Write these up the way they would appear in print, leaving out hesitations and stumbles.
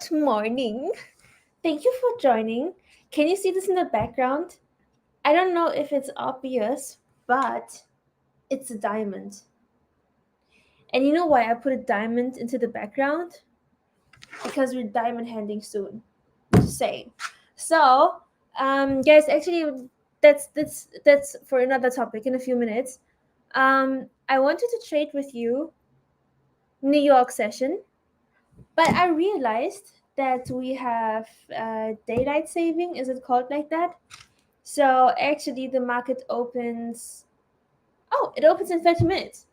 Good morning. Thank you for joining. Can you see this in the background? I don't know if it's obvious, but it's a diamond. And you know why I put a diamond into the background? Because we're diamond handing soon. Just saying. So, guys, actually, that's for another topic in a few minutes. I wanted to trade with you New York session, but I realized that we have daylight saving. Is it called like that? So actually, the market opens. Oh, it opens in 30 minutes.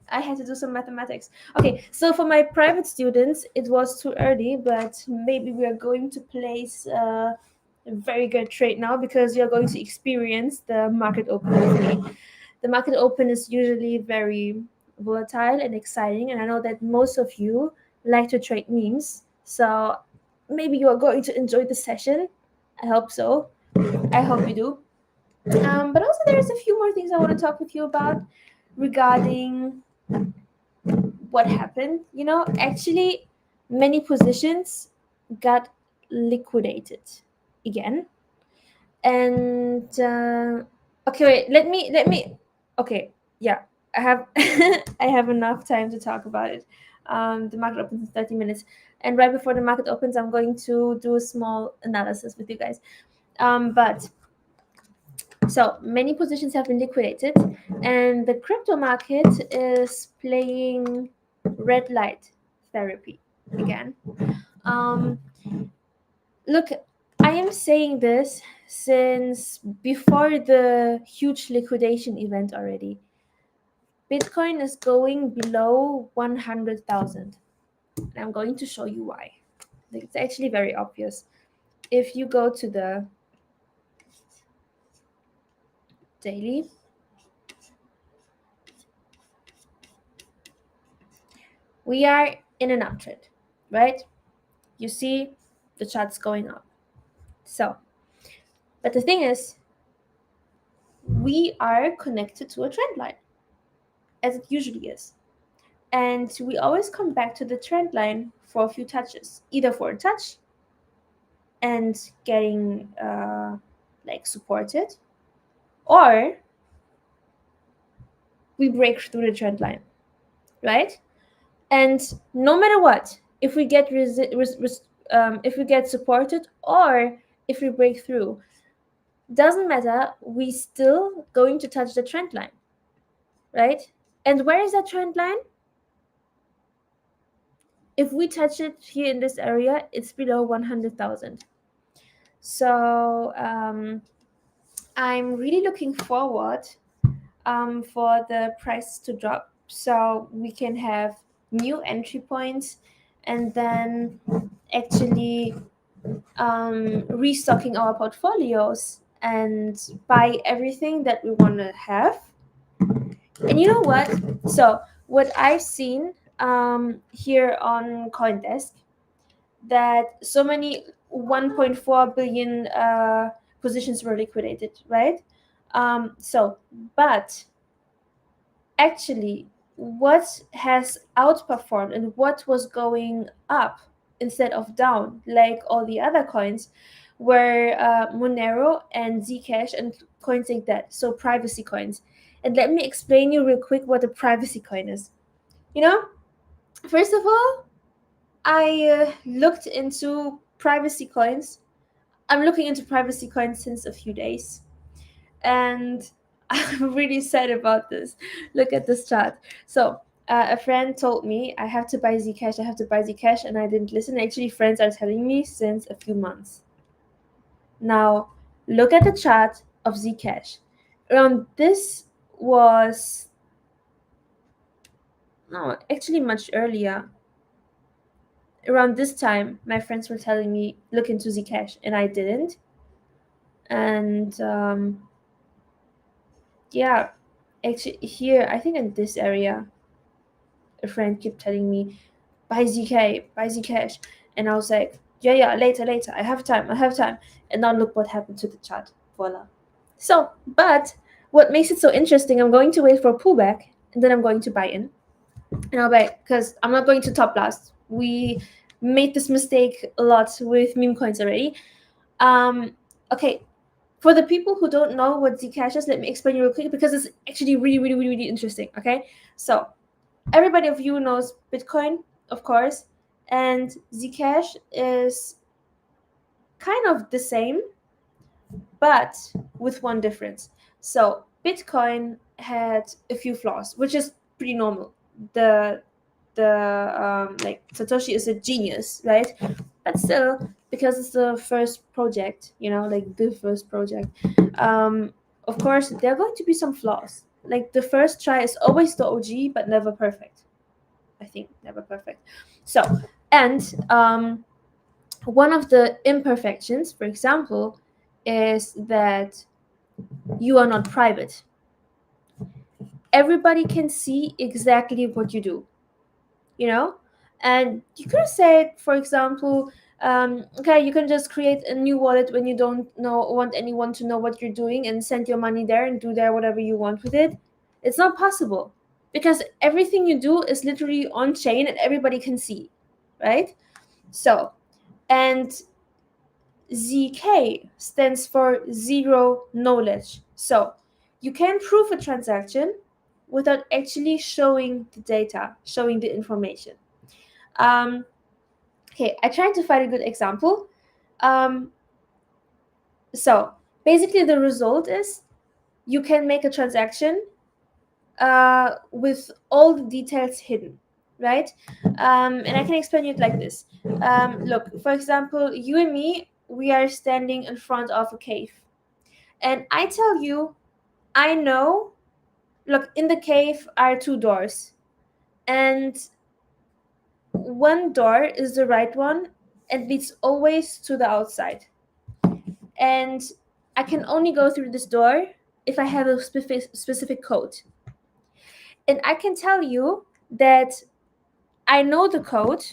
I had to do some mathematics. Okay, so for my private students, it was too early, but maybe we are going to place a very good trade now because you're going to experience the market open with me. The market open is usually very volatile and exciting, and I know that most of you like to trade memes. So maybe you are going to enjoy the session. I hope so. I hope you do. But also, there's a few more things I want to talk with you about regarding what happened. Actually, many positions got liquidated again. And okay, wait. Let me. Okay, yeah, I have I have enough time to talk about it. The market opens in 30 minutes, and right before the market opens, I'm going to do a small analysis with you guys. But so many positions have been liquidated, and the crypto market is playing red light therapy again. Um, Look, I am saying this since before the huge liquidation event already. Bitcoin is going below 100,000. And I'm going to show you why. It's actually very obvious. If you go to the daily, we are in an uptrend, right? You see the chart's going up. So, but the thing is, we are connected to a trend line, as it usually is. And we always come back to the trend line for a few touches, either for a touch and getting supported, or we break through the trend line, right? And no matter what, if we get if we get supported or if we break through, doesn't matter. We still going to touch the trend line, right? And where is that trend line? If we touch it here in this area, it's below 100,000. So I'm really looking forward for the price to drop so we can have new entry points and then actually restocking our portfolios and buy everything that we want to have. And you know what? So what I've seen here on CoinDesk, that so many 1.4 billion positions were liquidated, right? But actually, what has outperformed and what was going up instead of down, like all the other coins, were Monero and Zcash and coins like that. So privacy coins. And let me explain you real quick what a privacy coin is. First of all, I looked into privacy coins. I'm looking into privacy coins since a few days. And I'm really sad about this. Look at this chart. So a friend told me I have to buy Zcash, and I didn't listen. Actually, friends are telling me since a few months. Now, look at the chart of Zcash. This was no, actually much earlier. Around this time, my friends were telling me look into Zcash, and I didn't. And yeah, actually here, I think in this area, a friend kept telling me buy Zcash, and I was like, yeah, later, I have time. And now look what happened to the chart. Voila. So, but what makes it so interesting, I'm going to wait for a pullback, and then I'm going to buy in. And I'll buy, because I'm not going to top last. We made this mistake a lot with meme coins already. Okay, for the people who don't know what Zcash is, let me explain you real quick because it's actually really, really, really, really interesting. Okay, so everybody of you knows Bitcoin, of course, and Zcash is kind of the same, but with one difference. So Bitcoin had a few flaws, which is pretty normal. The like Satoshi is a genius, right? But still, because it's the first project, like the first project, of course there are going to be some flaws. Like the first try is always the OG, but never perfect. I think never perfect. So, and one of the imperfections, for example, is that you are not private. Everybody can see exactly what you do, and you could say, for example, okay, you can just create a new wallet when you don't want anyone to know what you're doing and send your money there and do there whatever you want with it. It's not possible because everything you do is literally on chain and everybody can see, right? So, and ZK stands for zero knowledge. So you can prove a transaction without actually showing the data, showing the information. Okay, I tried to find a good example. So basically, the result is you can make a transaction with all the details hidden, right? And I can explain it like this. Look, for example, you and me, we are standing in front of a cave, and I tell you, I know. Look, in the cave are two doors, and one door is the right one and leads always to the outside. And I can only go through this door if I have a specific code. And I can tell you that I know the code,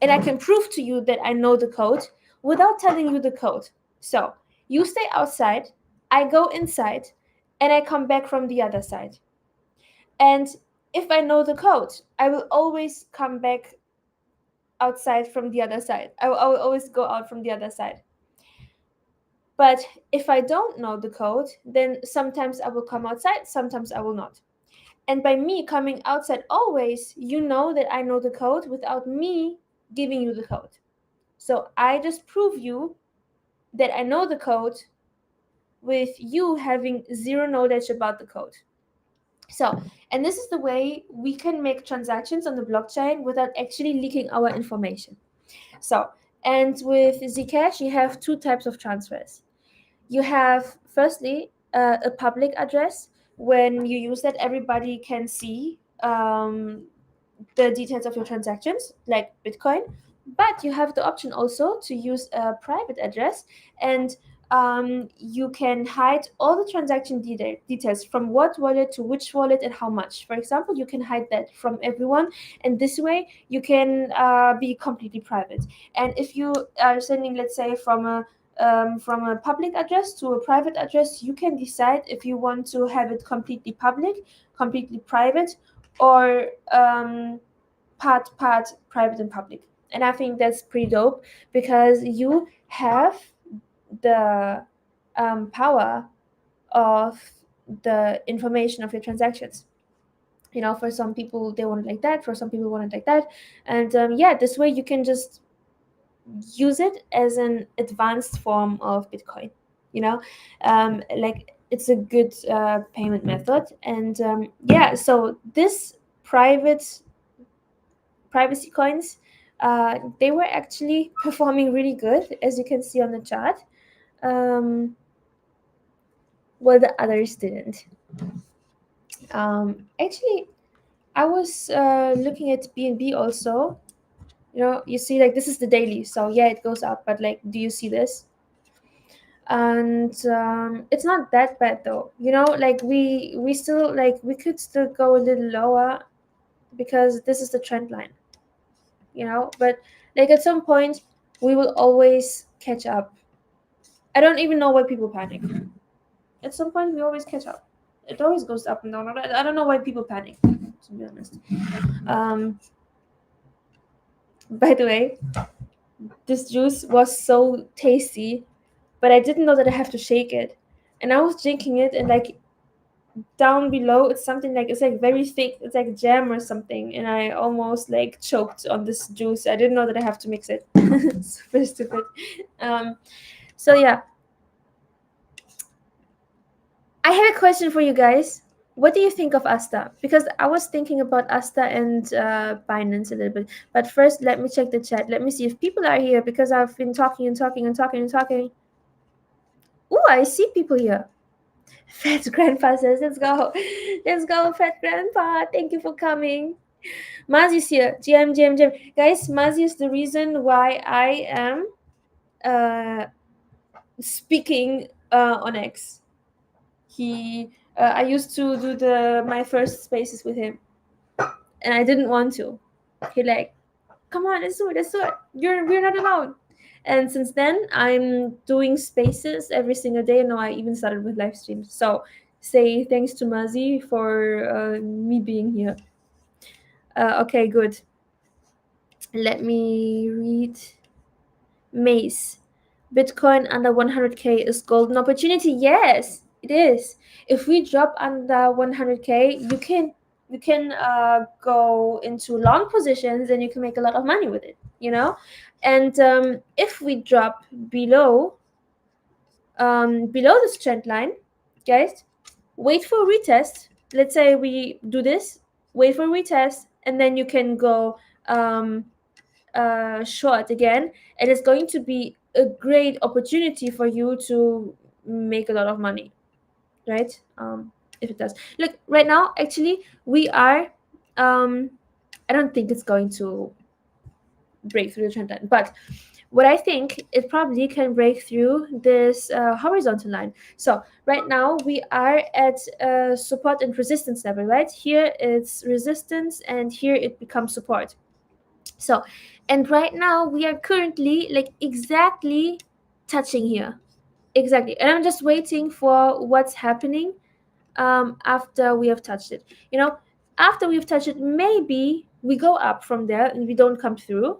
and I can prove to you that I know the code without telling you the code. So you stay outside, I go inside, and I come back from the other side. And if I know the code, I will always come back outside from the other side. I will always go out from the other side. But if I don't know the code, then sometimes I will come outside, sometimes I will not. And by me coming outside always, you know that I know the code without me giving you the code. So I just prove you that I know the code with you having zero knowledge about the code. So, and this is the way we can make transactions on the blockchain without actually leaking our information. So, and with Zcash, you have two types of transfers. You have, firstly, a public address. When you use that, everybody can see the details of your transactions, like Bitcoin. But you have the option also to use a private address, and you can hide all the transaction details from what wallet to which wallet and how much. For example, you can hide that from everyone, and this way you can be completely private. And if you are sending, let's say, from a public address to a private address, you can decide if you want to have it completely public, completely private, or part private and public. And I think that's pretty dope because you have the power of the information of your transactions. For some people they want it like that, for some people want it like that. And yeah, this way you can just use it as an advanced form of Bitcoin. Like it's a good payment method. And yeah, so this privacy coins, they were actually performing really good, as you can see on the chart, while the others didn't. Actually, I was looking at BNB also. You see, like, this is the daily, so yeah, it goes up, but like, do you see this? And it's not that bad though. Like, we still, like, we could still go a little lower because this is the trend line. But like at some point we will always catch up. I don't even know why people panic. At some point we always catch up. It always goes up and down. I don't know why people panic, to be honest. um By the way, this juice was so tasty, but I didn't know that I have to shake it. And I was drinking it, and like down below, it's something like it's like very thick. It's like jam or something, and I almost like choked on this juice. I didn't know that I have to mix it. Super stupid. Um, so yeah, I have a question for you guys. What do you think of ASTA? Because I was thinking about ASTA and Binance a little bit. But first, let me check the chat. Let me see if people are here because I've been talking and talking and talking and talking. Oh, I see people here. Fat Grandpa says, let's go. Let's go, Fat Grandpa. Thank you for coming. Mazi's here. GM. Guys, Mazi is the reason why I am speaking on X. I used to do my first spaces with him, and I didn't want to. He like, come on, let's do it. We're not alone. And since then, I'm doing spaces every single day. No, I even started with live streams. So say thanks to Mazi for me being here. Okay, good. Let me read. Mace. Bitcoin under 100k is golden opportunity. Yes, it is. If we drop under 100k, you can go into long positions and you can make a lot of money with it. And if we drop below this trend line, guys, wait for a retest. Let's say we do this, wait for a retest, and then you can go short again, and it's going to be a great opportunity for you to make a lot of money, right? If it does. Look, right now, actually, we are. I don't think it's going to break through the trend line, but what I think it probably can break through this horizontal line. So right now we are at support and resistance level, right? Here it's resistance, and here it becomes support. So, and right now we are currently like exactly touching here. Exactly. And I'm just waiting for what's happening after we have touched it. After we've touched it, maybe we go up from there and we don't come through.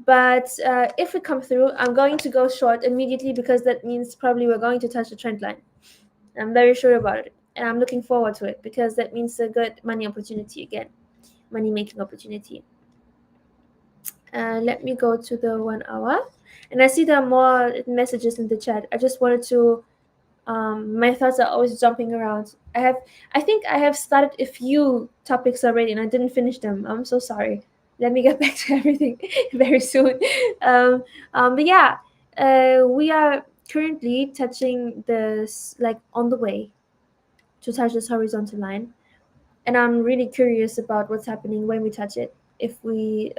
But if we come through, I'm going to go short immediately because that means probably we're going to touch the trend line. I'm very sure about it. And I'm looking forward to it because that means a good money opportunity again, money making opportunity. Let me go to the 1 hour, and I see there are more messages in the chat. I just wanted to my thoughts are always jumping around. I think I have started a few topics already and I didn't finish them. I'm so sorry. Let me get back to everything very soon. But yeah, we are currently touching this, like on the way to touch this horizontal line, and I'm really curious about what's happening when we touch it. If we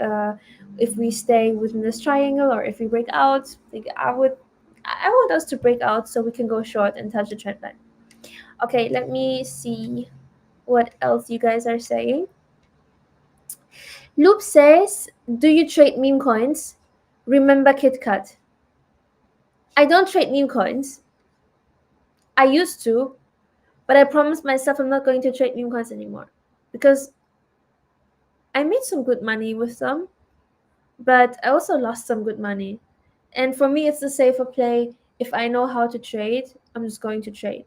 stay within this triangle or if we break out, like I want us to break out so we can go short and touch the trend line. Okay, let me see what else you guys are saying. Loop says, "Do you trade meme coins? Remember KitKat." I don't trade meme coins. I used to, but I promised myself I'm not going to trade meme coins anymore because I made some good money with them, but I also lost some good money. And for me, it's a safer play. If I know how to trade, I'm just going to trade.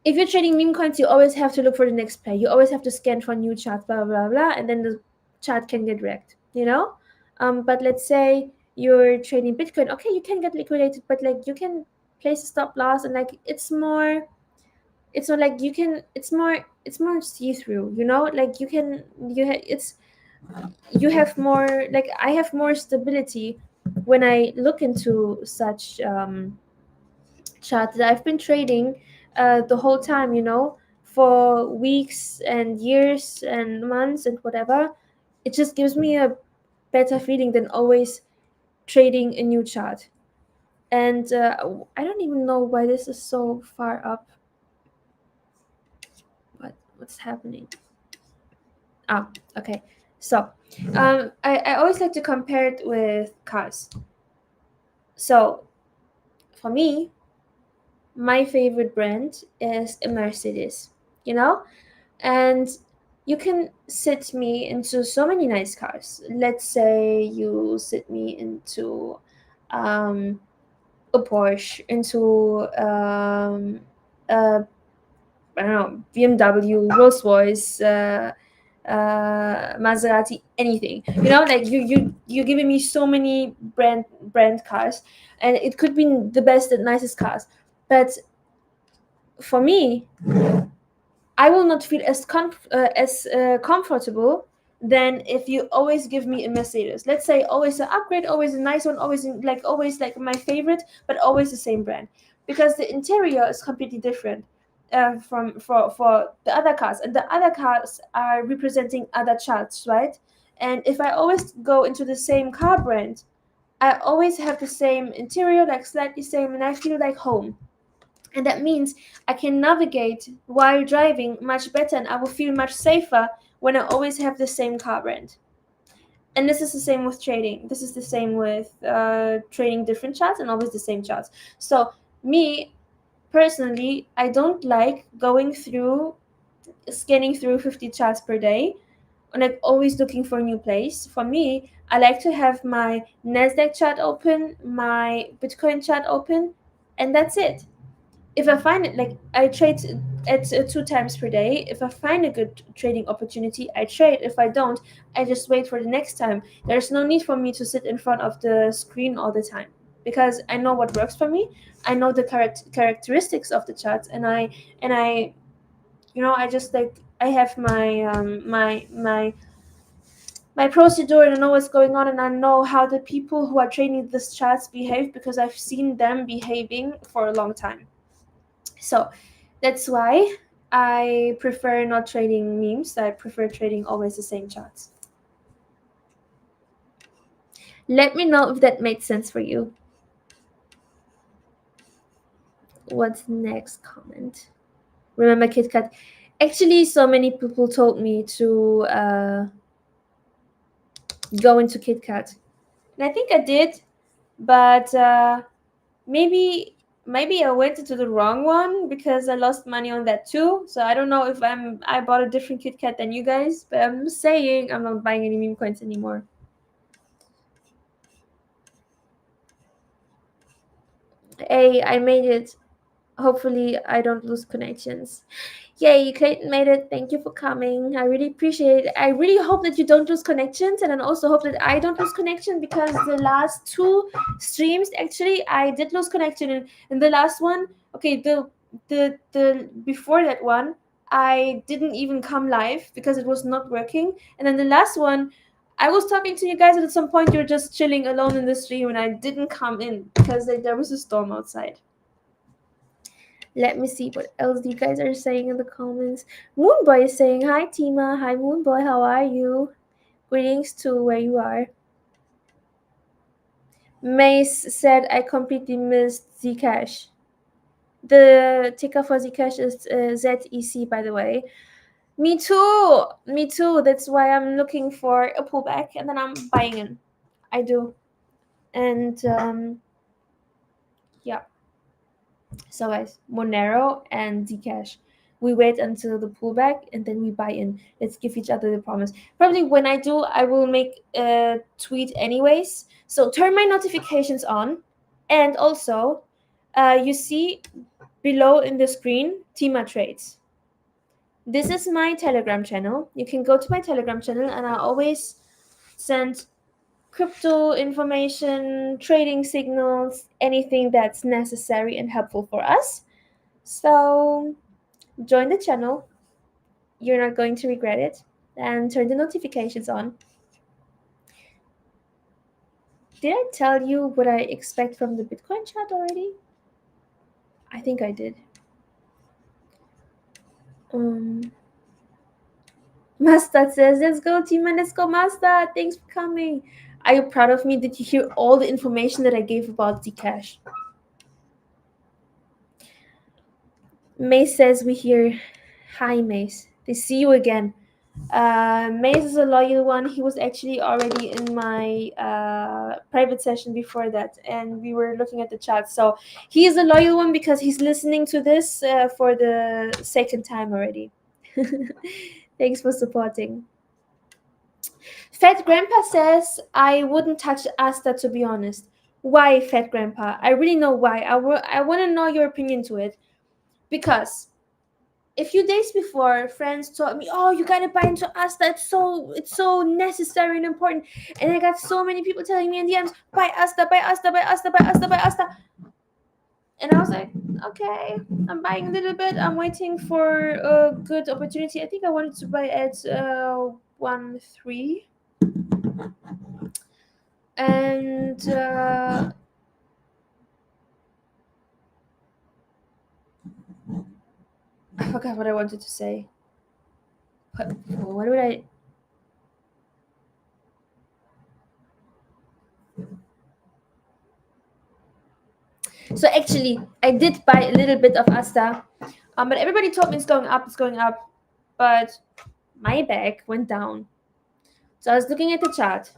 If you're trading meme coins, you always have to look for the next play. You always have to scan for new charts, blah, blah, blah, and then the chart can get wrecked. But let's say you're trading Bitcoin. Okay, you can get liquidated, but like you can place a stop loss, and like it's not like it's more see-through, like you have more, like I have more stability when I look into such charts that I've been trading the whole time, for weeks and years and months and whatever. It just gives me a better feeling than always trading a new chart. And I don't even know why this is so far up. What's happening? Okay. So I always like to compare it with cars. So for me, my favorite brand is a Mercedes, and you can sit me into so many nice cars. Let's say you sit me into um, a Porsche, into I don't know, BMW, Rolls Royce, Maserati, anything. Like you're giving me so many brand cars, and it could be the best and nicest cars, but for me, I will not feel as comfortable than if you always give me a Mercedes. Let's say always an upgrade, always a nice one, always like my favorite, but always the same brand, because the interior is completely different from for the other cars, and the other cars are representing other charts, right? And if I always go into the same car brand, I always have the same interior, like slightly same, and I feel like home. And that means I can navigate while driving much better, and I will feel much safer when I always have the same car brand. And this is the same with trading. This is the same with trading different charts and always the same charts. So, me personally, I don't like going through, scanning through 50 charts per day and like always looking for a new place. For me, I like to have my NASDAQ chart open, my Bitcoin chart open, and that's it. If I find it, like I trade at 2 times per day. If I find a good trading opportunity, I trade. If I don't, I just wait for the next time. There's no need for me to sit in front of the screen all the time, because I know what works for me. I know the characteristics of the charts, and I I just like I have my procedure, and I know what's going on, and I know how the people who are trading these charts behave, because I've seen them behaving for a long time. So that's why I prefer not trading memes. I prefer trading always the same charts. Let me know if that made sense for you. What's next comment? Remember KitKat? Actually, so many people told me to go into KitKat, and I think I did, but maybe I went into the wrong one, because I lost money on that too. So I don't know if I bought a different KitKat than you guys, but I'm saying I'm not buying any meme coins anymore. Hey, I made it. Hopefully I don't lose connections. Yay, Clayton made it. Thank you for coming. I really appreciate it. I really hope that you don't lose connections, and I also hope that I don't lose connection, because the last two streams actually I did lose connection. In the last one, okay, the before that one, I didn't even come live because it was not working. And then the last one, I was talking to you guys, and at some point you're just chilling alone in the stream, and I didn't come in because there was a storm outside. Let me see what else you guys are saying in the comments. Moonboy is saying, hi Tima, hi Moonboy, how are you? Greetings to where you are. Mace said, I completely missed Zcash. The ticker for Zcash is ZEC, by the way. Me too. Me too. That's why I'm looking for a pullback, and then I'm buying in. I do. And yeah. So guys, Monero and Zcash. We wait until the pullback, and then we buy in. Let's give each other the promise. Probably when I do, I will make a tweet anyways. So turn my notifications on, and also, you see below in the screen, Tima Trades. This is my Telegram channel. You can go to my Telegram channel, and I always send crypto information, trading signals, anything that's necessary and helpful for us. So join the channel. You're not going to regret it. And turn the notifications on. Did I tell you what I expect from the Bitcoin chat already? I think I did. Mastad says, let's go, team, and let's go, Mastad. Thanks for coming. Are you proud of me? Did you hear all the information that I gave about Zcash? Mace says we hear, hi, Mace. They see you again. Maze is a loyal one. He was actually already in my private session before that, and we were looking at the chat. So he is a loyal one because he's listening to this for the second time already. Thanks for supporting. Fat Grandpa says I wouldn't touch Asta, to be honest. Why, Fat Grandpa? I really know why. I want to know your opinion to it. Because a few days before, friends told me, "Oh, you gotta buy into Asta. It's so necessary and important." And I got so many people telling me in DMs, "Buy Asta, buy Asta, buy Asta, buy Asta, buy Asta." And I was like, "Okay, I'm buying a little bit. I'm waiting for a good opportunity." I think I wanted to buy at 1.3, and I forgot what I wanted to say. What would I? So actually, I did buy a little bit of Asta, but everybody told me it's going up, it's going up, but my bag went down. So I was looking at the chart,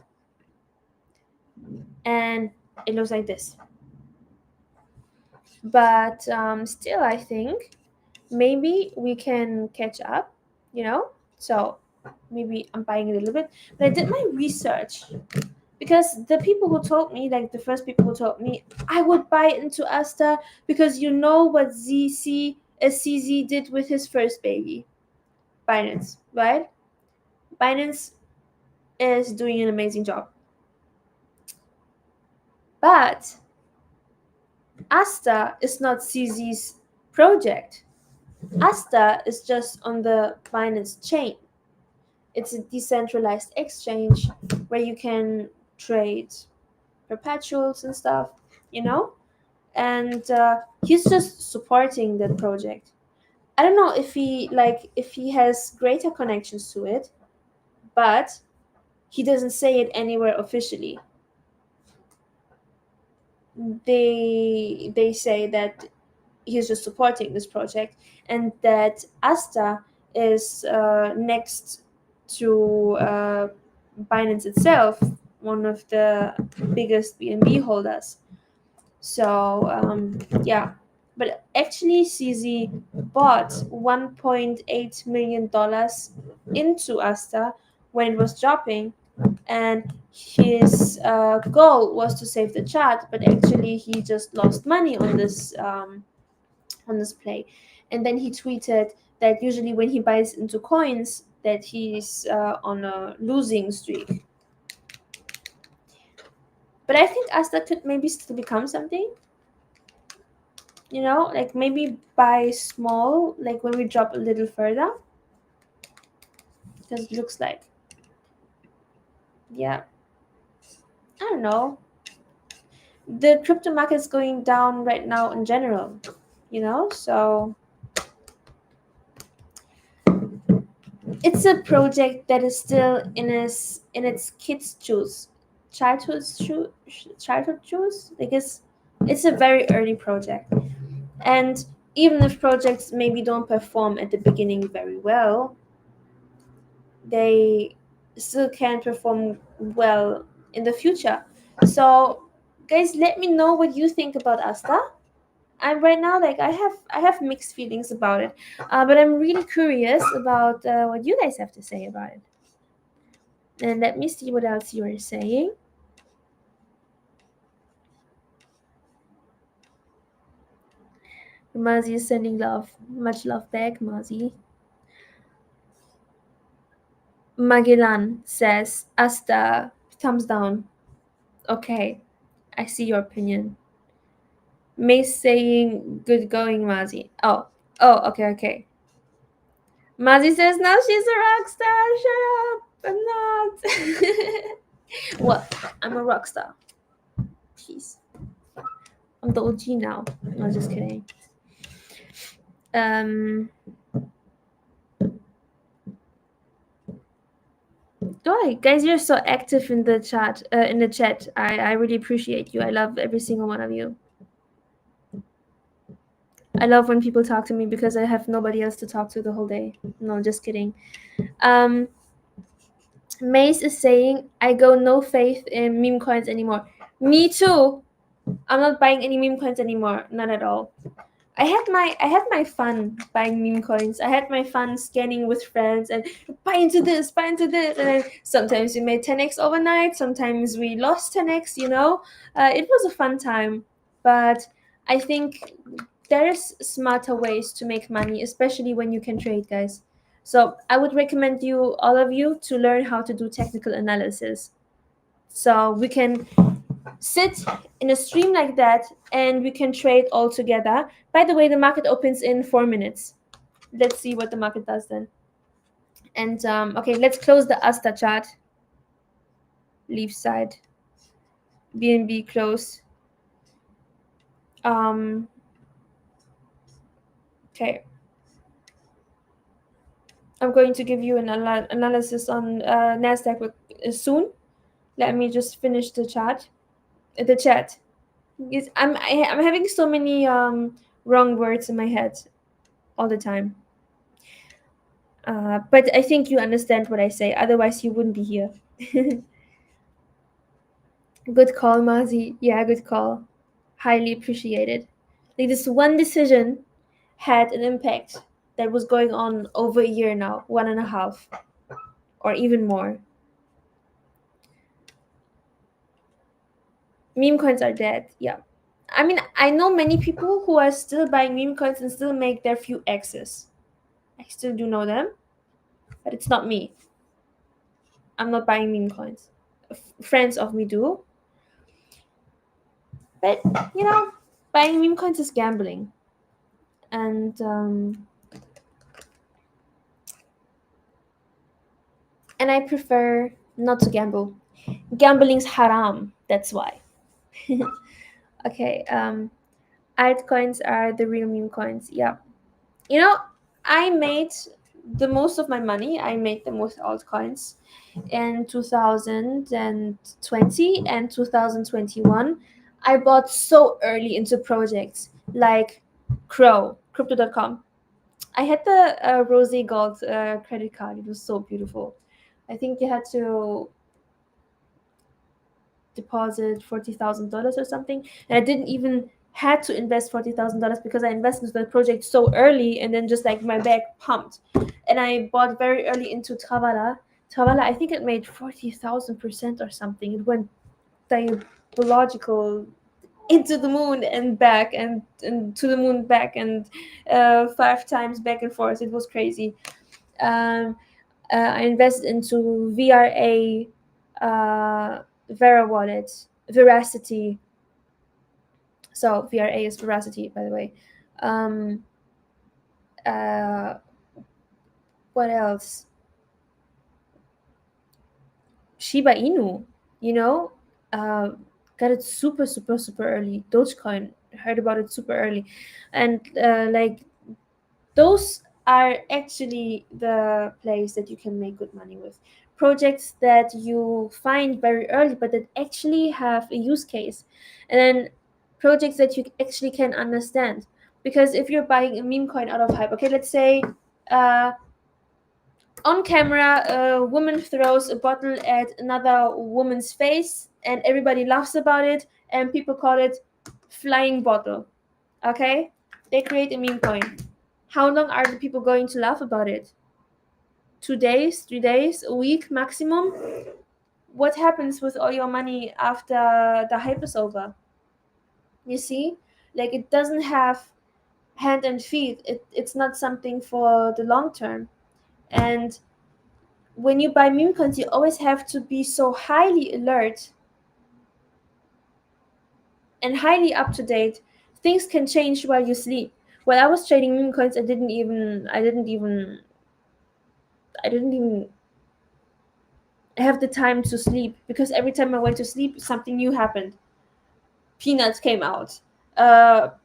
and it looks like this. But still, I think maybe we can catch up, you know. So maybe I'm buying a little bit, but I did my research because the people who told me, like the first people who told me, I would buy into Asta because you know what CZ did with his first baby, Binance, right? Binance is doing an amazing job, but Asta is not CZ's project. Asta is just on the Binance chain. It's a decentralized exchange where you can trade perpetuals and stuff, you know? And he's just supporting that project. I don't know if he has greater connections to it, but he doesn't say it anywhere officially. They say that he's just supporting this project, and that Asta is next to Binance itself, one of the biggest BNB holders. So yeah, but actually CZ bought $1.8 million into Asta when it was dropping, and his goal was to save the chart, but actually he just lost money on this play. And then he tweeted that usually when he buys into coins, that he's on a losing streak. But I think Asta could maybe still become something. You know, like maybe buy small, like when we drop a little further, because it looks like, yeah, I don't know. The crypto market is going down right now in general, you know, so it's a project that is still in its kids' shoes, childhood shoes. I guess it's a very early project, and even if projects maybe don't perform at the beginning very well, they still can perform well in the future. So, guys, let me know what you think about Asta. I'm right now like I have mixed feelings about it, but I'm really curious about what you guys have to say about it. And let me see what else you are saying. Mazi is sending love, much love back, Mazi. Magellan says Asta, thumbs down. Okay, I see your opinion. May saying good going, Mazi. Okay, okay. Mazi says now she's a rock star. Shut up. I'm not. What? I'm a rock star. Jeez. I'm the OG now. No, just kidding. Oh, guys, you're so active in the chat. I really appreciate you. I love every single one of you. I love when people talk to me because I have nobody else to talk to the whole day. No, just kidding. Mace is saying, I go no faith in meme coins anymore. Me too. I'm not buying any meme coins anymore. Not at all. I had my fun buying meme coins. I had my fun scanning with friends and buy into this, and then sometimes we made 10x overnight. Sometimes we lost 10x. It was a fun time, but I think there's smarter ways to make money, especially when you can trade, guys. So I would recommend you, all of you, to learn how to do technical analysis. So we can sit in a stream like that and we can trade all together. By the way, the market opens in 4 minutes. Let's see what the market does then. And okay, let's close the ASTER chart. Leave side. BNB close. Um, okay. I'm going to give you an analysis on Nasdaq soon. Let me just finish the chart. The chat. Yes, I'm having so many wrong words in my head all the time. But I think you understand what I say. Otherwise, you wouldn't be here. Good call, Mazi. Yeah, good call. Highly appreciated. Like this one decision had an impact that was going on over a year now, 1.5, or even more. Meme coins are dead. Yeah. I mean, I know many people who are still buying meme coins and still make their few X's. I still do know them, but it's not me. I'm not buying meme coins. Friends of me do. But, buying meme coins is gambling. And I prefer not to gamble. Gambling's haram. That's why. Okay. Altcoins are the real meme coins. Yeah. You know, I made the most of my money. I made them with altcoins in 2020 and 2021. I bought so early into projects like Crypto.com. I had the Rose Gold credit card. It was so beautiful. I think you had to deposit $40,000 or something, and I didn't even had to invest $40,000 because I invested into the project so early, and then just like my bag pumped, and I bought very early into Travala. Travala, I think it made 40,000% or something. It went diabolical into the moon and back and to the moon back and 5 times back and forth. It was crazy. Um, I invested into VRA, Vera Wallet, Veracity. So VRA is Veracity, by the way. Um, uh, what else? Shiba Inu, you know, uh, got it super, super, super early. Dogecoin, heard about it super early. And like those are actually the place that you can make good money with. Projects that you find very early but that actually have a use case, and then projects that you actually can understand. Because if you're buying a meme coin out of hype, okay, let's say uh, on camera a woman throws a bottle at another woman's face and everybody laughs about it and people call it flying bottle. Okay, they create a meme coin. How long are the people going to laugh about it? 2 days, 3 days, a week maximum? What happens with all your money after the hype is over? You see? Like, it doesn't have hand and feet. It's not something for the long term. And when you buy meme coins, you always have to be so highly alert and highly up to date. Things can change while you sleep. When I was trading meme coins, I didn't even have the time to sleep because every time I went to sleep, something new happened. Peanuts came out.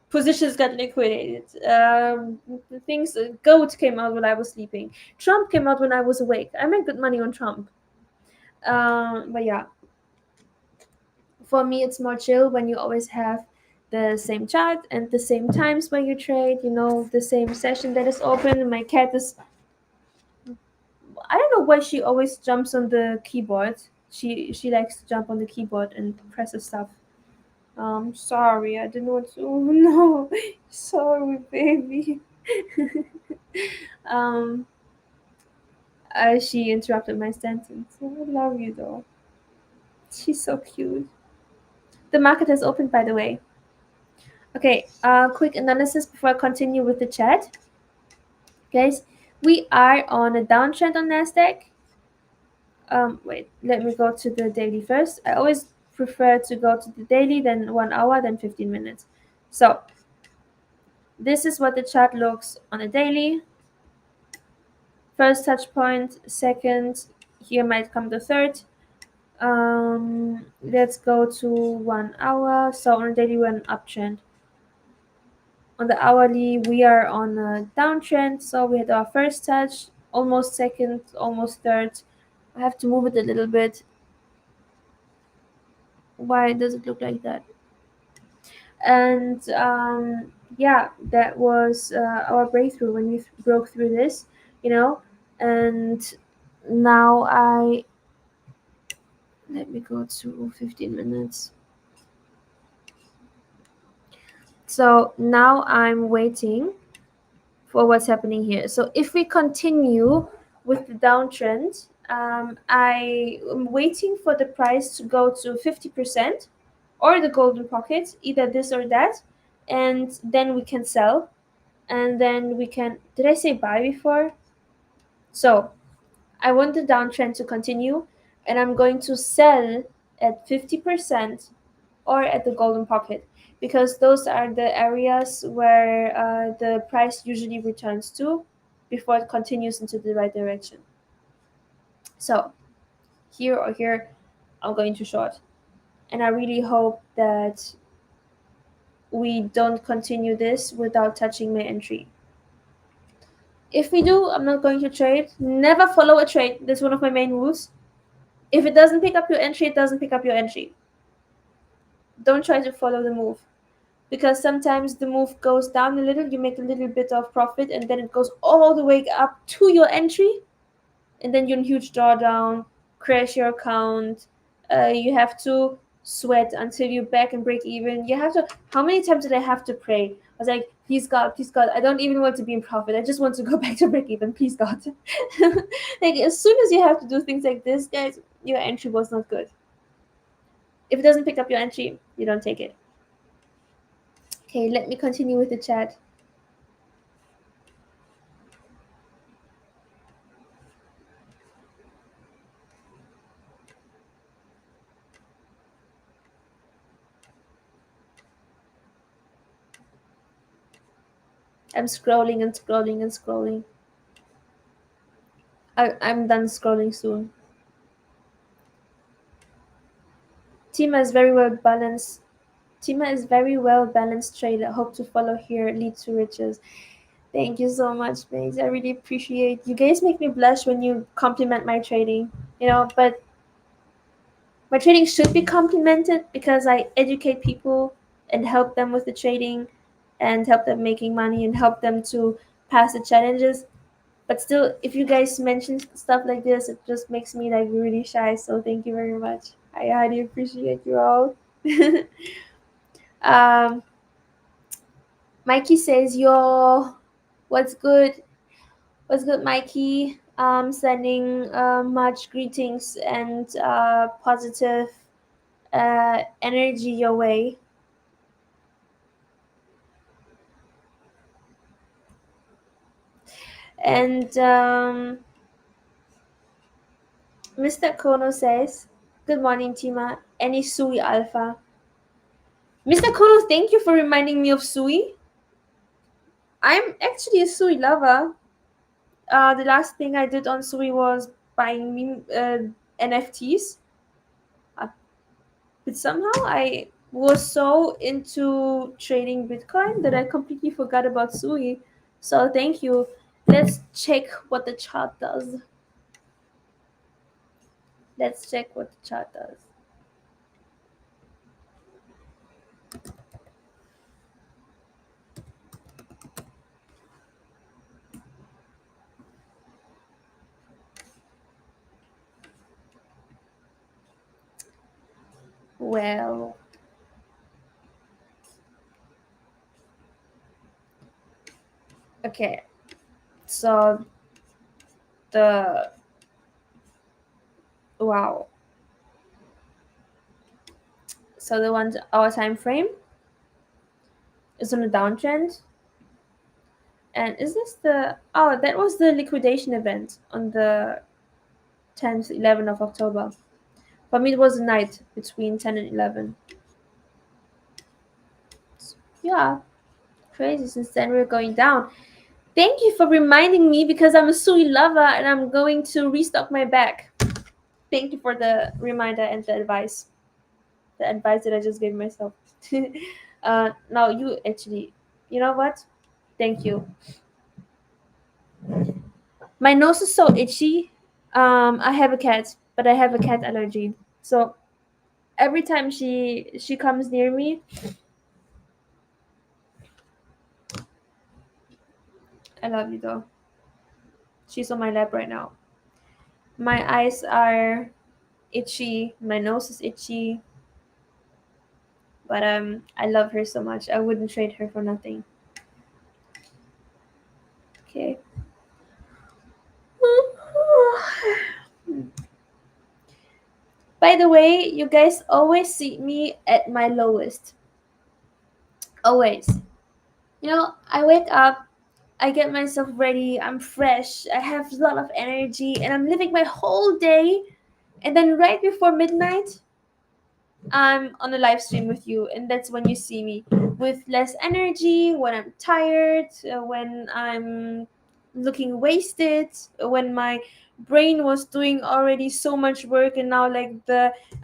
Positions got liquidated. Things. Goat came out when I was sleeping. Trump came out when I was awake. I made good money on Trump. But yeah, for me, it's more chill when you always have the same chart and the same times when you trade. The same session that is open. My cat is. I don't know why she always jumps on the keyboard. She likes to jump on the keyboard and presses stuff. Sorry, I didn't want to. Oh, no, sorry, baby. um, she interrupted my sentence. Oh, I love you though. She's so cute. The market has opened, by the way. Okay, quick analysis before I continue with the chat. Guys, we are on a downtrend on Nasdaq. Wait, let me go to the daily first. I always prefer to go to the daily, then 1 hour, then 15 minutes. So this is what the chart looks on a daily. First touch point, second, here might come the third. Let's go to 1 hour. So on a daily, we're an uptrend. On the hourly, we are on a downtrend. So we had our first touch, almost second, almost third. I have to move it a little bit. Why does it look like that? And yeah, that was our breakthrough when we broke through this, you know. And now let me go to 15 minutes. So now I'm waiting for what's happening here. So if we continue with the downtrend, I am waiting for the price to go to 50% or the golden pocket, either this or that, and then we can sell. And then we can, did I say buy before? So I want the downtrend to continue, and I'm going to sell at 50% or at the golden pocket, because those are the areas where the price usually returns to before it continues into the right direction. So here or here, I'm going to short, and I really hope that we don't continue this without touching my entry. If we do, I'm not going to trade. Never follow a trade. That's one of my main rules. If it doesn't pick up your entry, it doesn't pick up your entry. Don't try to follow the move, because sometimes the move goes down a little, you make a little bit of profit, and then it goes all the way up to your entry, and then you're in huge drawdown, crash your account. You have to sweat until you're back and break even. You have to. How many times did I have to pray? I was like, please God, I don't even want to be in profit. I just want to go back to break even. Please God. Like as soon as you have to do things like this, guys, your entry was not good. If it doesn't pick up your entry, you don't take it. Okay, let me continue with the chat. I'm scrolling and scrolling and scrolling. I'm done scrolling soon. Tima is very well balanced. Tima is very well balanced trader. Hope to follow here. Lead to riches. Thank you so much, babes. I really appreciate you guys. Make me blush when you compliment my trading. But my trading should be complimented because I educate people and help them with the trading and help them making money and help them to pass the challenges. But still, if you guys mention stuff like this, it just makes me like really shy. So thank you very much. I highly appreciate you all. um, Mikey says, "Yo, what's good? What's good, Mikey? Sending much greetings and positive energy your way." And Mr. Kono says, "Good morning, Tima. Any Sui Alpha?" Mr. Kono, thank you for reminding me of Sui. I'm actually a Sui lover. The last thing I did on Sui was buying NFTs. Uh, but somehow I was so into trading Bitcoin that I completely forgot about Sui. So thank you. Let's check what the chart does. Let's check what the chart does. Well, Okay, so the wow. So the one our time frame is on a downtrend. And is this the that was the liquidation event on the 10th, 11th of October. For me, it was the night between 10 and 11. Yeah, crazy. Since then, we're going down. Thank you for reminding me because I'm a Sui lover and I'm going to restock my bag. Thank you for the reminder and the advice. The advice that I just gave myself. Now, you actually, you know what? Thank you. My nose is so itchy. I have a cat, but I have a cat allergy. So every time she comes near me, I love you though. She's on my lap right now. My eyes are itchy. My nose is itchy. But I love her so much. I wouldn't trade her for nothing. Okay. By the way, you guys always see me at my lowest. Always. I wake up, I get myself ready, I'm fresh, I have a lot of energy, and I'm living my whole day. And then right before midnight, I'm on a live stream with you, and that's when you see me with less energy, when I'm tired, when I'm looking wasted, when my brain was doing already so much work, and now like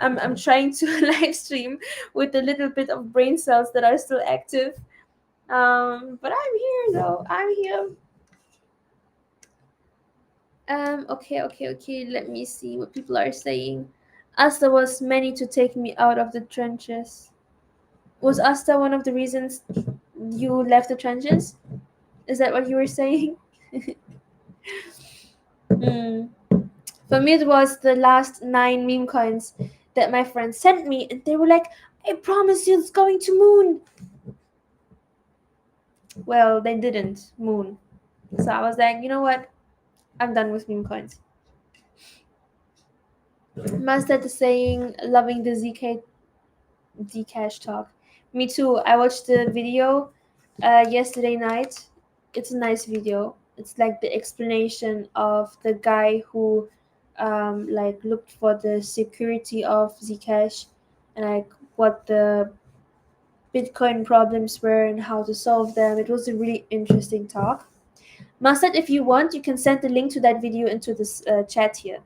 I'm trying to live stream with a little bit of brain cells that are still active. But I'm here though. I'm here. Okay. Let me see what people are saying. As there was many to take me out of the trenches. Was Asta one of the reasons you left the trenches? Is that what you were saying? Hmm. For me, it was the last 9 meme coins that my friends sent me, and they were like, "I promise you, it's going to moon." Well, they didn't moon, so I was like, you know what? I'm done with meme coins. Mustard is saying, loving the ZK Dcash talk. Me too. I watched the video yesterday night. It's a nice video. It's like the explanation of the guy who like looked for the security of Zcash and like what the Bitcoin problems were and how to solve them. It was a really interesting talk. Mustard, if you want, you can send the link to that video into this chat here.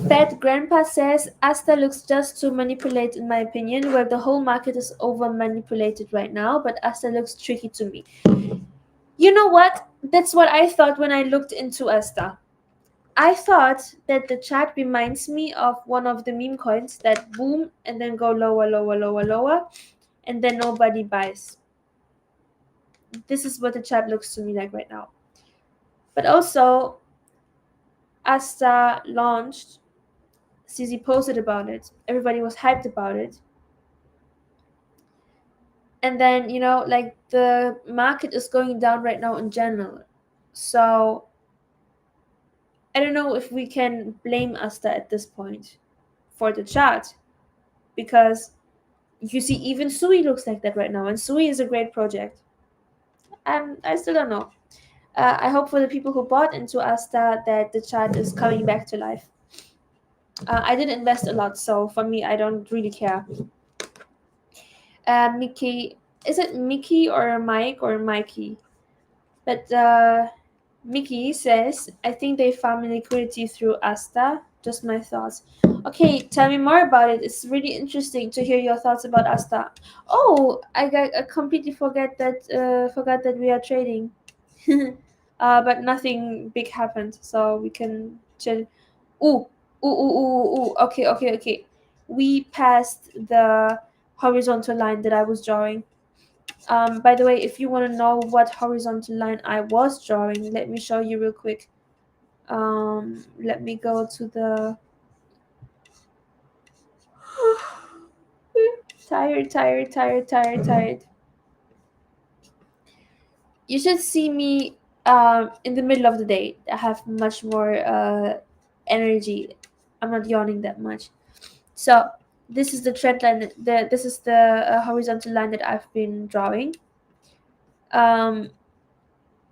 Fat Grandpa says Asta looks just too manipulated in my opinion, where the whole market is over manipulated right now, but Asta looks tricky to me. You know what? That's what I thought when I looked into Asta. I thought that the chart reminds me of one of the meme coins that boom and then go lower, lower, lower, lower, and then nobody buys. This is what the chart looks to me like right now. But also, Asta launched, CZ posted about it, everybody was hyped about it. And then like the market is going down right now in general, so I don't know if we can blame Asta at this point for the chart, because you see even Sui looks like that right now, and Sui is a great project. I still don't know. I hope for the people who bought into Asta that the chart is coming back to life. I did invest a lot, so for me I don't really care. Mickey, is it Mickey or Mike or Mikey? But Mickey says, I think they found liquidity through Asta. Just my thoughts. Okay, tell me more about it. It's really interesting to hear your thoughts about Asta. Oh, I completely forgot that we are trading. But nothing big happened, so we can chill. Ooh, ooh. Okay. We passed the horizontal line that I was drawing. By the way, if you want to know what horizontal line I was drawing, let me show you real quick. Let me go to the tired. You should see me in the middle of the day. I have much more energy. I'm not yawning that much. So this is the trend line. This is the horizontal line that I've been drawing. Um,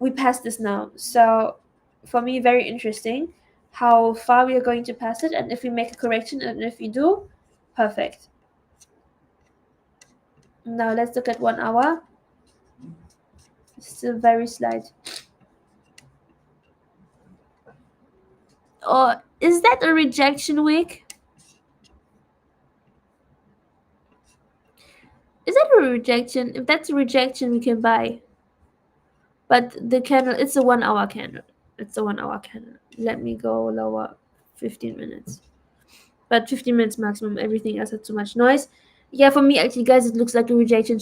we passed this now. So for me, very interesting how far we are going to pass it, and if we make a correction, and if we do, perfect. Now let's look at 1 hour. Still very slight. Oh, is that a rejection wick? Is that a rejection? If that's a rejection, we can buy. But the candle, it's a 1 hour candle. It's a 1 hour candle. Let me go lower 15 minutes. But 15 minutes maximum. Everything else has too much noise. Yeah, for me, actually, guys, it looks like a rejection.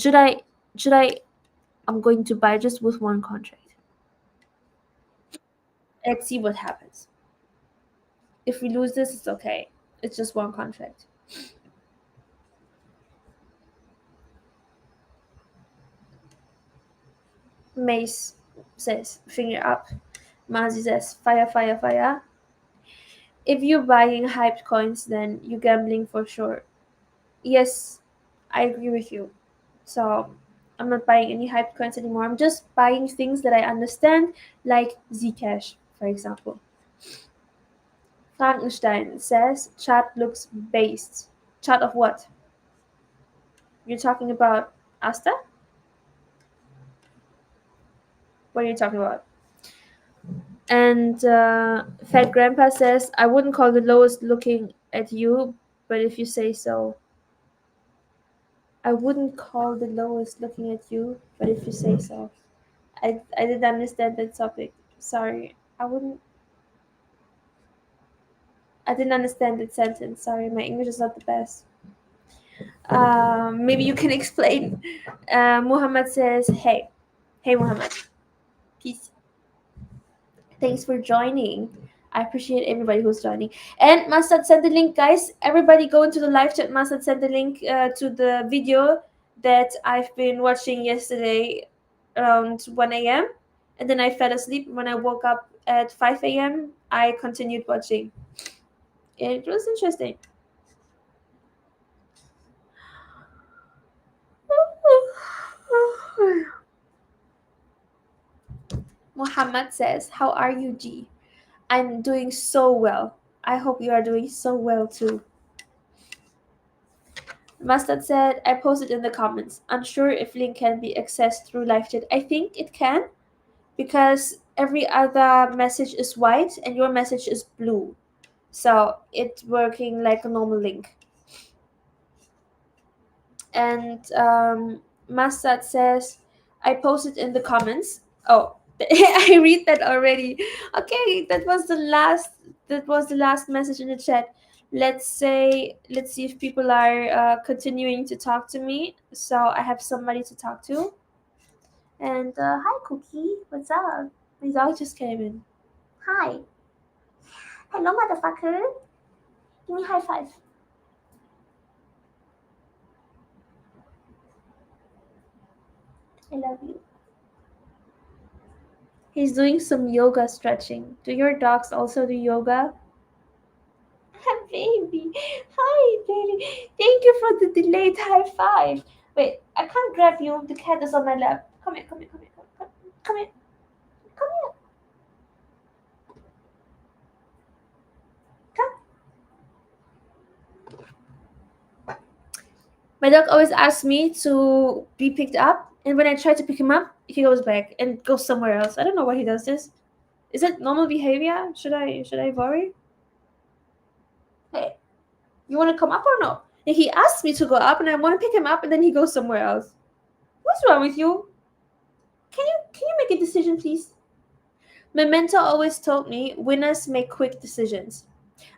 I'm going to buy just with one contract. Let's see what happens. If we lose this, it's okay. It's just one contract. Mace says, finger up. Mazi says, fire, fire, fire. If you're buying hyped coins, then you're gambling for sure. Yes, I agree with you. So I'm not buying any hyped coins anymore. I'm just buying things that I understand, like Zcash, for example. Frankenstein says chart looks based. Chart of what? You're talking about Asta? What are you talking about? And Fat Grandpa says, I wouldn't call the lowest looking at you, but if you say so. I wouldn't call the lowest looking at you, but if you say so. I didn't understand that topic. Sorry. I didn't understand that sentence. Sorry, my English is not the best. Maybe you can explain. Muhammad says, hey. Hey, Muhammad. Peace. Thanks for joining. I appreciate everybody who's joining. And Masad sent the link, guys. Everybody go into the live chat. Masad sent the link to the video that I've been watching yesterday around 1 a.m. And then I fell asleep. When I woke up at 5 a.m., I continued watching. It was interesting. Muhammad says, how are you, G? I'm doing so well. I hope you are doing so well too. Mustard said, I posted in the comments. Unsure if link can be accessed through live chat. I think it can because every other message is white and your message is blue. So it's working like a normal link. And Mustard says, I posted in the comments. Oh, I read that already. Okay, that was the last message in the chat. Let's see if people are continuing to talk to me. So I have somebody to talk to. And hi, Cookie. What's up? My dog just came in. Hi. Hello, motherfucker. Give me a high five. I love you. He's doing some yoga stretching. Do your dogs also do yoga? Baby. Hi, baby. Thank you for the delayed high five. Wait, I can't grab you. The cat is on my lap. Come here, come here, come here, come here. Come here. Come. My dog always asks me to be picked up, and when I try to pick him up, he goes back and goes somewhere else. I don't know why he does this. Is it normal behavior? Should I worry? Hey, you want to come up or no? And he asks me to go up, and I want to pick him up, and then he goes somewhere else. What's wrong with you? Can you make a decision, please? My mentor always told me winners make quick decisions.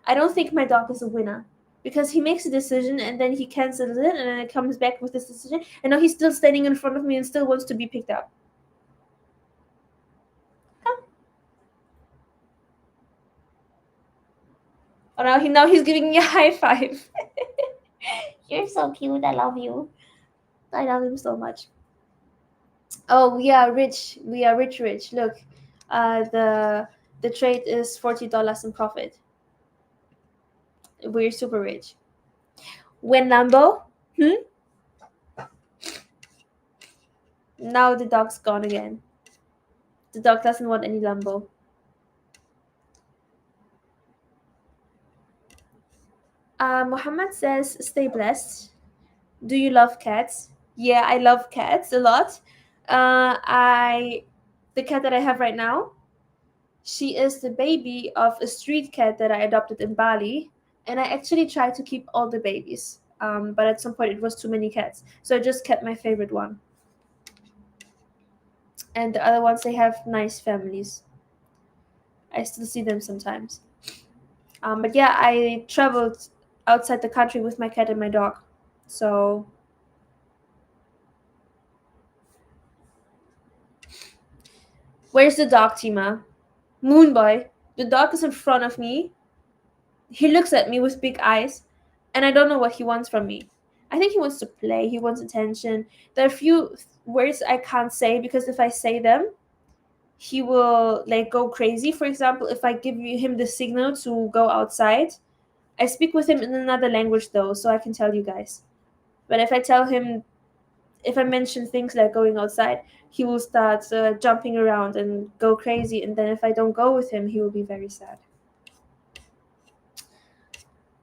I don't think my dog is a winner because he makes a decision and then he cancels it and then it comes back with this decision. And now he's still standing in front of me and still wants to be picked up. Huh? Oh, now he's giving me a high five. You're so cute. I love you. I love him so much. Oh, we are rich. We are rich, rich. Look, the trade is $40 in profit. We're super rich. When Lambo? Hmm? Now the dog's gone again. The dog doesn't want any Lambo. Muhammad says, "Stay blessed. Do you love cats?" Yeah, I love cats a lot. I the cat that I have right now, she is the baby of a street cat that I adopted in Bali, and I actually tried to keep all the babies. But at some point it was too many cats, so I just kept my favorite one. And the other ones, they have nice families. I still see them sometimes. But yeah, I traveled outside the country with my cat and my dog. So where's the dog, Tima? Moon boy. The dog is in front of me. He looks at me with big eyes, and I don't know what he wants from me. I think he wants to play, he wants attention. There are a few words I can't say because if I say them, he will like go crazy. For example, if I give him the signal to go outside, I speak with him in another language though, so I can tell you guys. But if I tell him, if I mention things like going outside, he will start jumping around and go crazy. And then if I don't go with him, he will be very sad.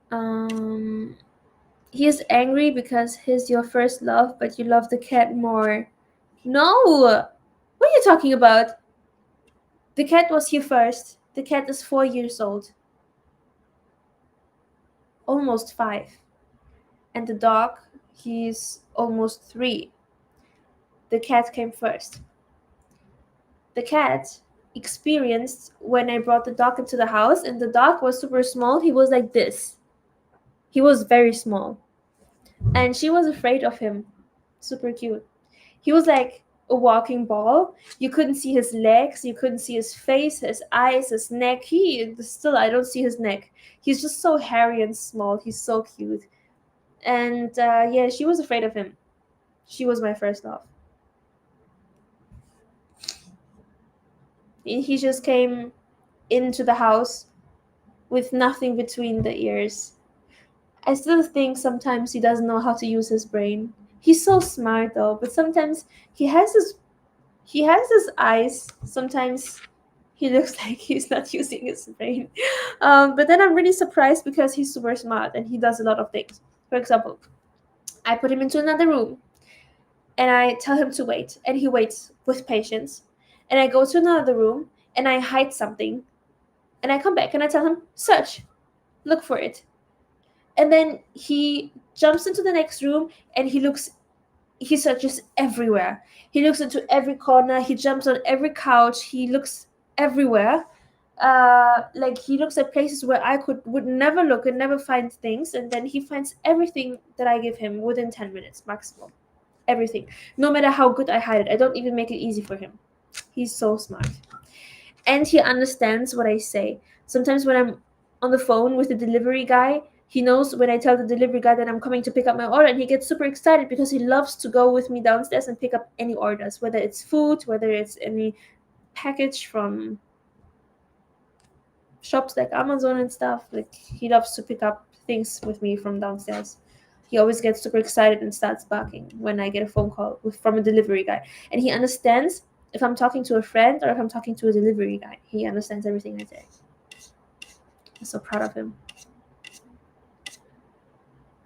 Um, he is angry because he's your first love, but you love the cat more. No! What are you talking about? The cat was here first. The cat is 4 years old. Almost 5. And the dog, he's almost 3. The cat came first. The cat experienced when I brought the dog into the house, and the dog was super small. He was like this. He was very small. And she was afraid of him. Super cute. He was like a walking ball. You couldn't see his legs, you couldn't see his face, his eyes, his neck. He still, I don't see his neck. He's just so hairy and small. He's so cute. And yeah, she was afraid of him. She was my first love. He just came into the house with nothing between the ears. I still think sometimes he doesn't know how to use his brain. He's so smart though, but sometimes he has his eyes. Sometimes he looks like he's not using his brain. But then I'm really surprised because he's super smart and he does a lot of things. For example, I put him into another room and I tell him to wait, and he waits with patience. And I go to another room and I hide something, and I come back and I tell him, search, look for it. And then he jumps into the next room and he searches everywhere. He looks into every corner. He jumps on every couch. He looks everywhere. Like he looks at places where I would never look and never find things, and then he finds everything that I give him within 10 minutes maximum. Everything, no matter how good I hide it. I don't even make it easy for him. He's so smart, and he understands what I say. Sometimes when I'm on the phone with the delivery guy, he knows when I tell the delivery guy that I'm coming to pick up my order, and he gets super excited because he loves to go with me downstairs and pick up any orders, whether it's food, whether it's any package from shops like Amazon and stuff. Like he loves to pick up things with me from downstairs. He always gets super excited and starts barking when I get a phone call from a delivery guy. And he understands if I'm talking to a friend or if I'm talking to a delivery guy. He understands everything I say. I'm so proud of him.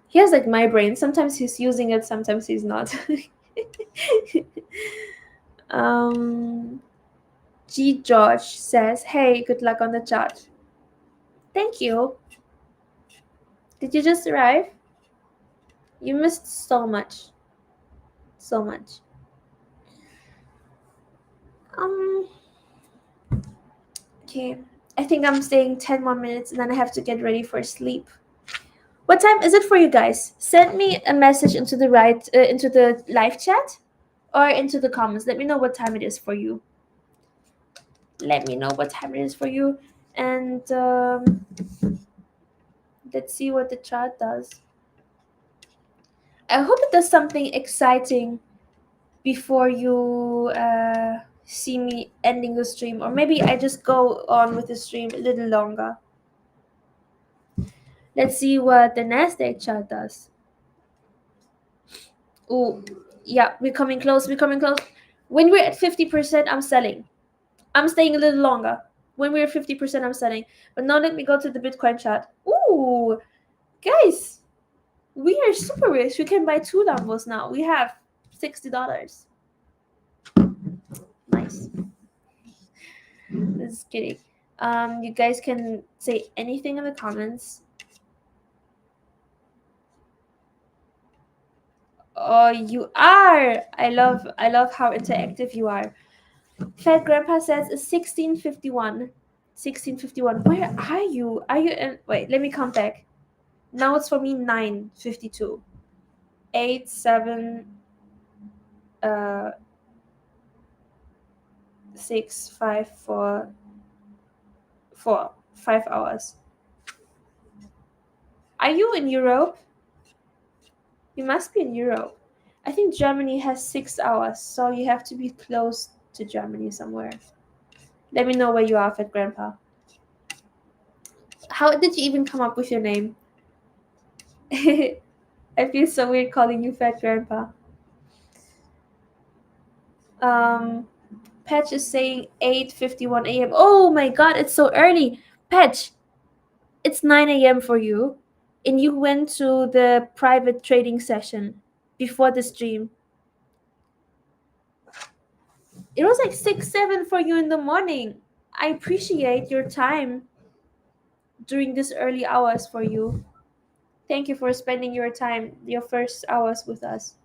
He has like my brain. Sometimes he's using it, sometimes he's not. um, G. George says, "Hey, good luck on the chart." Thank you. Did you just arrive? You missed so much. So much. Um, okay. I think I'm staying 10 more minutes and then I have to get ready for sleep. What time is it for you guys? Send me a message into the live chat or into the comments. Let me know what time it is for you. Let me know what time it is for you. And let's see what the chart does. I hope it does something exciting before you see me ending the stream, or maybe I just go on with the stream a little longer. Let's see what the Nasdaq chart does. Oh, yeah, we're coming close. We're coming close. When we're at 50%, I'm selling. I'm staying a little longer. When we're at 50%, I'm selling. But now let me go to the Bitcoin chart. Ooh, guys, we are super rich. We can buy 2 Lambos now. We have $60. Nice. Just kidding. You guys can say anything in the comments. Oh, you are. I love how interactive you are. Fat Grandpa says it's 1651. 1651. Where are you? Are you in? Wait, let me count back. Now it's for me 9:52. 8, 7, 6, 5, 4, 4, 5 hours. Are you in Europe? You must be in Europe. I think Germany has 6 hours, so you have to be close to Germany somewhere. Let me know where you are, Fat Grandpa. How did you even come up with your name? I feel so weird calling you Fat Grandpa. Patch is saying 8:51 a.m. Oh my god, it's so early. Patch, it's 9 a.m. for you. And you went to the private trading session before the stream. It was like 6, 7 for you in the morning. I appreciate your time during these early hours for you. Thank you for spending your time, your first hours with us.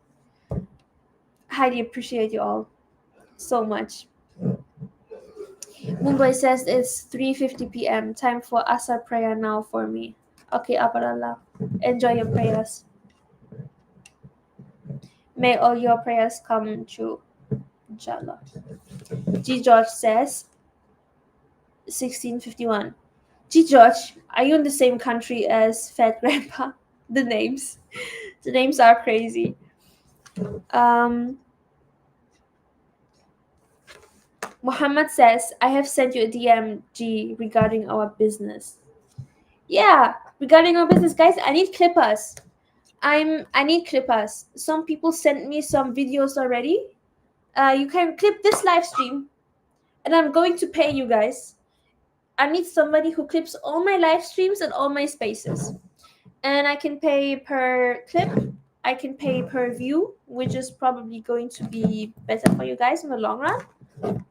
Highly appreciate you all so much. Mumbai says it's 3:50 p.m. Time for Asar prayer now for me. Okay, Aparallah. Enjoy your prayers. May all your prayers come true. Inshallah. G. George says 1651. G. George, are you in the same country as Fat Grandpa? The names. The names are crazy. Muhammad says, I have sent you a DMG regarding our business. Yeah, regarding our business, guys, I need clippers. I need clippers. Some people sent me some videos already. You can clip this live stream, and I'm going to pay you guys. I need somebody who clips all my live streams and all my spaces. And I can pay per clip. I can pay per view, which is probably going to be better for you guys in the long run.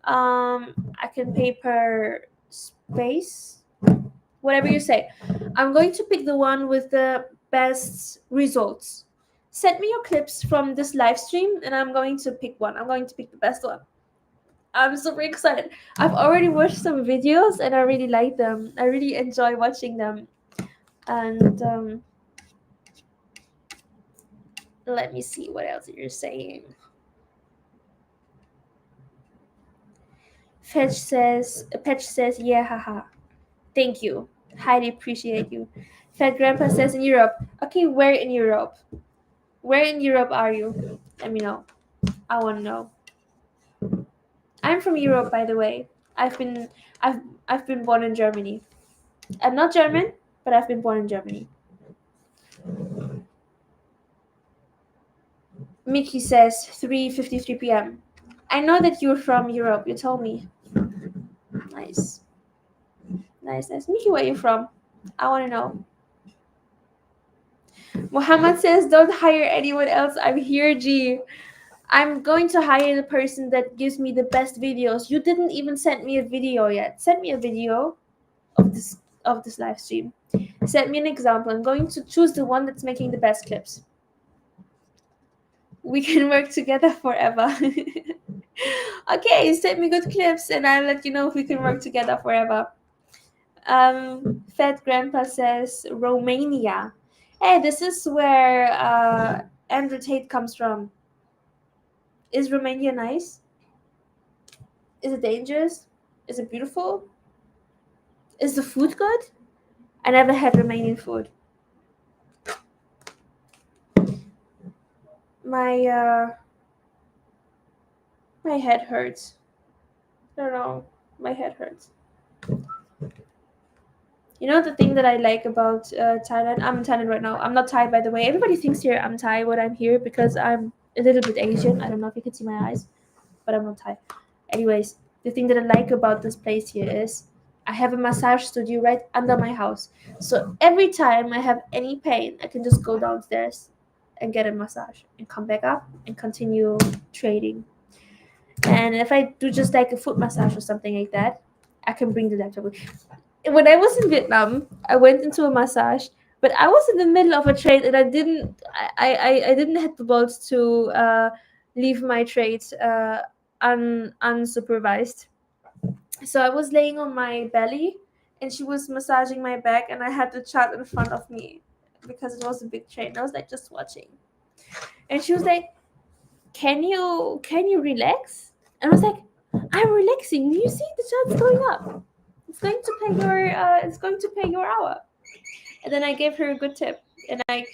I can pay per space, whatever you say. I'm going to pick the one with the best results. Send me your clips from this live stream, and I'm going to pick one. I'm going to pick the best one. I'm super excited. I've already watched some videos, and I really like them. I really enjoy watching them. And let me see what else you're saying. Patch says, yeah, haha. Thank you. Highly appreciate you. Fat Grandpa says in Europe. Okay, where in Europe? Where in Europe are you? Let me know. I want to know. I'm from Europe, by the way. I've been born in Germany. I'm not German, but I've been born in Germany. Mickey says 3:53 p.m. I know that you're from Europe. You told me. Nice. Mickey, where are you from? I want to know. Muhammad says, don't hire anyone else. I'm here, G. I'm going to hire the person that gives me the best videos. You didn't even send me a video yet. Send me a video of this live stream. Send me an example. I'm going to choose the one that's making the best clips. We can work together forever. Okay, send me good clips and I'll let you know if we can work together forever. Fat Grandpa says Romania. Hey, this is where Andrew Tate comes from. Is Romania nice? Is it dangerous? Is it beautiful? Is the food good? I never had Romanian food. My My head hurts. I don't know. My head hurts. You know the thing that I like about Thailand? I'm in Thailand right now. I'm not Thai, by the way. Everybody thinks here I'm Thai when I'm here because I'm a little bit Asian. I don't know if you can see my eyes, but I'm not Thai. Anyways, the thing that I like about this place here is I have a massage studio right under my house. So every time I have any pain, I can just go downstairs and get a massage and come back up and continue trading. And if I do just like a foot massage or something like that, I can bring the laptop. When I was in Vietnam, I went into a massage, but I was in the middle of a trade and I didn't have the balls to leave my trade unsupervised. So I was laying on my belly and she was massaging my back and I had the chart in front of me because it was a big trade. I was like just watching. And she was like, can you relax? And I was like, I'm relaxing. You see the chart's going up. It's going to pay your hour. And then I gave her a good tip and I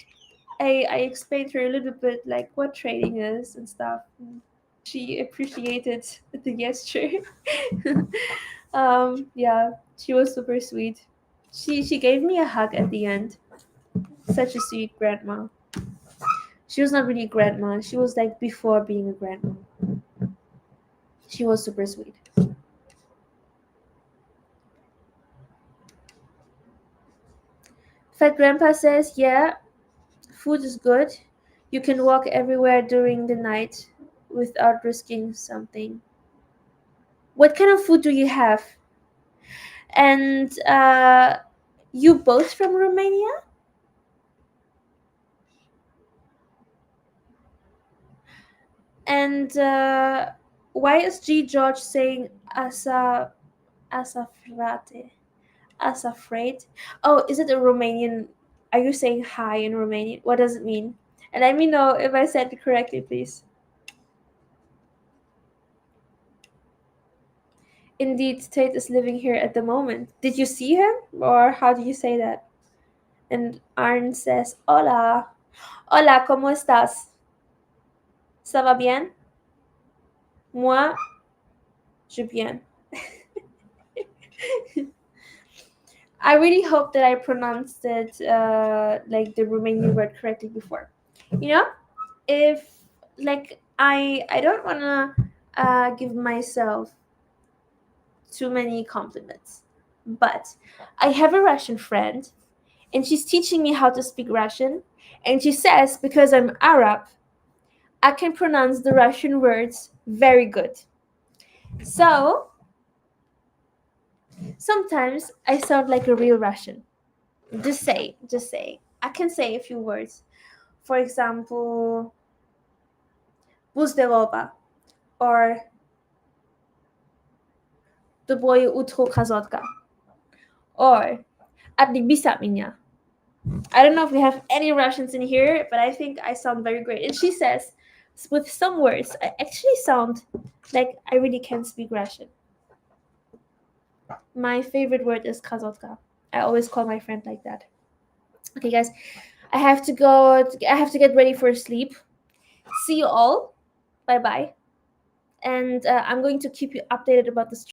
explained to her a little bit like what trading is and stuff. She appreciated the gesture. Yeah, she was super sweet. She gave me a hug at the end. Such a sweet grandma. She was not really a grandma. She was like before being a grandma. She was super sweet. Fat Grandpa says, yeah, food is good. You can walk everywhere during the night without risking something. What kind of food do you have? And you both from Romania? And why is G George saying asafrate? Asafrate? Oh, is it a Romanian? Are you saying hi in Romanian? What does it mean? And let me know if I said it correctly, please. Indeed, Tate is living here at the moment. Did you see him? Or how do you say that? And Arn says, Hola. Hola, ¿cómo estás? Ça va bien? Moi, je bien. I really hope that I pronounced it like the Romanian word correctly before. You know, if like I don't wanna give myself too many compliments, but I have a Russian friend, and she's teaching me how to speak Russian, and she says because I'm Arab, I can pronounce the Russian words very good. So sometimes I sound like a real Russian. Just say. I can say a few words. For example, Buzdelova or Тобою утро красотка or Adlibisa меня. I don't know if we have any Russians in here, but I think I sound very great. And she says, with some words, I actually sound like I really can speak Russian. My favorite word is krasotka. I always call my friend like that. Okay, guys, I have to go. I have to get ready for sleep. See you all. Bye bye. And I'm going to keep you updated about the